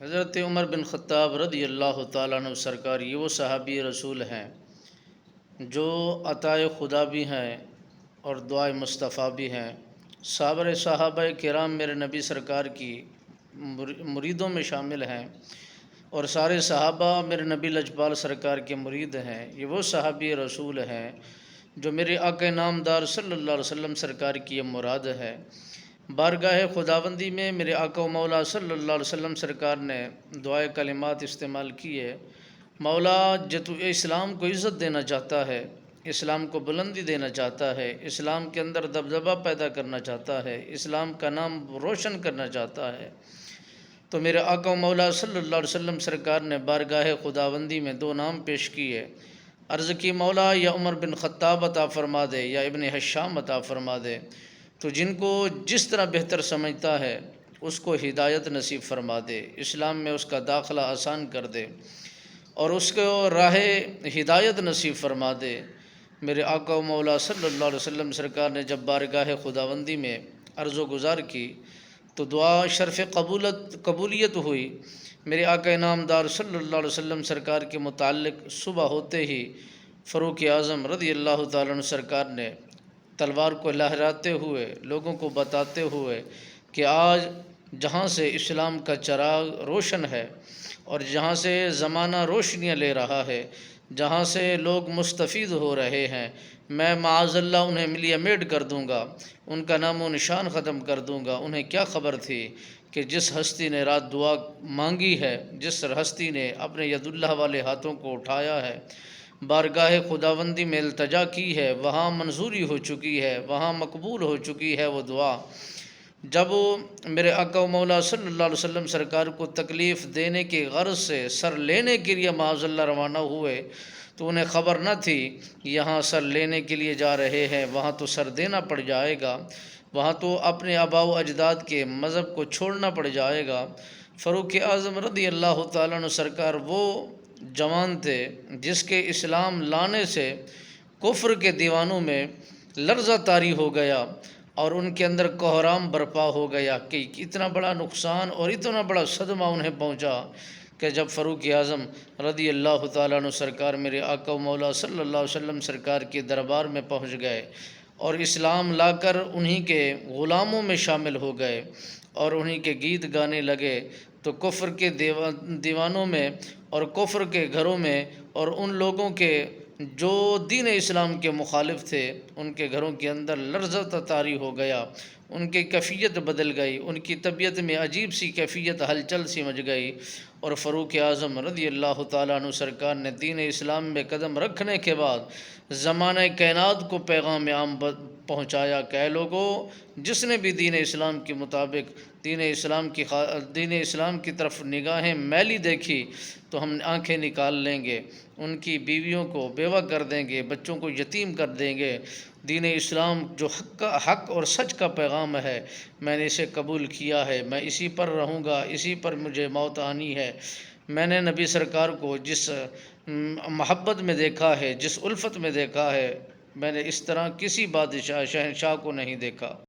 حضرت عمر بن خطاب رضی اللہ تعالیٰ عنہ سرکار یہ وہ صحابی رسول ہیں جو عطائے خدا بھی ہیں اور دعائے مصطفیٰ بھی ہیں۔ صحابہ کرام میرے نبی سرکار کی مریدوں میں شامل ہیں، اور سارے صحابہ میرے نبی لجپال سرکار کے مرید ہیں۔ یہ وہ صحابی رسول ہیں جو میرے آقا نامدار صلی اللہ علیہ وسلم سرکار کی یہ مراد ہے۔ بارگاہ خداوندی میں میرے آقا و مولا صلی اللہ علیہ وسلم سرکار نے دعائے کلمات استعمال کیے۔ مولا تو اسلام کو عزت دینا چاہتا ہے، اسلام کو بلندی دینا چاہتا ہے، اسلام کے اندر دبدبہ پیدا کرنا چاہتا ہے، اسلام کا نام روشن کرنا چاہتا ہے، تو میرے آقا و مولا صلی اللہ علیہ وسلم سرکار نے بارگاہ خداوندی میں دو نام پیش کیے۔ عرض کی مولا یا عمر بن خطاب عطا فرما دے یا ابن حشام عطا فرما دے، تو جن کو جس طرح بہتر سمجھتا ہے اس کو ہدایت نصیب فرما دے، اسلام میں اس کا داخلہ آسان کر دے اور اس کو راہ ہدایت نصیب فرما دے۔ میرے آقا و مولا صلی اللہ علیہ وسلم سرکار نے جب بارگاہ خداوندی میں عرض و گزار کی تو دعا شرف قبولیت ہوئی۔ میرے آقا نامدار صلی اللہ علیہ وسلم سرکار کے متعلق صبح ہوتے ہی فاروق اعظم رضی اللہ تعالیٰ عنہ سرکار نے تلوار کو لہراتے ہوئے لوگوں کو بتاتے ہوئے کہ آج جہاں سے اسلام کا چراغ روشن ہے اور جہاں سے زمانہ روشنیاں لے رہا ہے، جہاں سے لوگ مستفید ہو رہے ہیں، میں معاذ اللہ انہیں ملیے میٹ کر دوں گا، ان کا نام و نشان ختم کر دوں گا۔ انہیں کیا خبر تھی کہ جس ہستی نے رات دعا مانگی ہے، جس ہستی نے اپنے ید اللہ والے ہاتھوں کو اٹھایا ہے، بارگاہ خداوندی میں التجا کی ہے، وہاں منظوری ہو چکی ہے، وہاں مقبول ہو چکی ہے وہ دعا۔ جب وہ میرے آقا و مولا صلی اللہ علیہ وسلم سرکار کو تکلیف دینے کی غرض سے سر لینے کے لیے معاذ اللہ روانہ ہوئے تو انہیں خبر نہ تھی یہاں سر لینے کے لیے جا رہے ہیں، وہاں تو سر دینا پڑ جائے گا، وہاں تو اپنے آباء و اجداد کے مذہب کو چھوڑنا پڑ جائے گا۔ فاروق اعظم رضی اللہ تعالیٰ عنہ سرکار وہ جوان تھے جس کے اسلام لانے سے کفر کے دیوانوں میں لرزہ طاری ہو گیا اور ان کے اندر کوہرام برپا ہو گیا کہ اتنا بڑا نقصان اور اتنا بڑا صدمہ انہیں پہنچا کہ جب فاروق اعظم رضی اللہ تعالیٰ عنہ سرکار میرے آقا و مولا صلی اللہ علیہ وسلم سرکار کے دربار میں پہنچ گئے اور اسلام لا کر انہی کے غلاموں میں شامل ہو گئے اور انہی کے گیت گانے لگے، تو کفر کے دیوانوں میں اور کفر کے گھروں میں اور ان لوگوں کے جو دین اسلام کے مخالف تھے ان کے گھروں کے اندر لرزہ طاری ہو گیا، ان کی کیفیت بدل گئی، ان کی طبیعت میں عجیب سی کیفیت ہلچل سی مچ گئی، اور فاروق اعظم رضی اللہ تعالیٰ عنہ سرکار نے دین اسلام میں قدم رکھنے کے بعد زمانہ کائنات کو پیغام عام پہنچایا کہ اے لوگو، جس نے بھی دین اسلام کے مطابق دین اسلام کی طرف نگاہیں میلی دیکھی تو ہم آنکھیں نکال لیں گے، ان کی بیویوں کو بیوہ کر دیں گے، بچوں کو یتیم کر دیں گے۔ دین اسلام جو حق اور سچ کا پیغام ہے، میں نے اسے قبول کیا ہے، میں اسی پر رہوں گا، اسی پر مجھے موت آنی ہے۔ میں نے نبی سرکار کو جس محبت میں دیکھا ہے، جس الفت میں دیکھا ہے، میں نے اس طرح کسی بادشاہ شہنشاہ کو نہیں دیکھا۔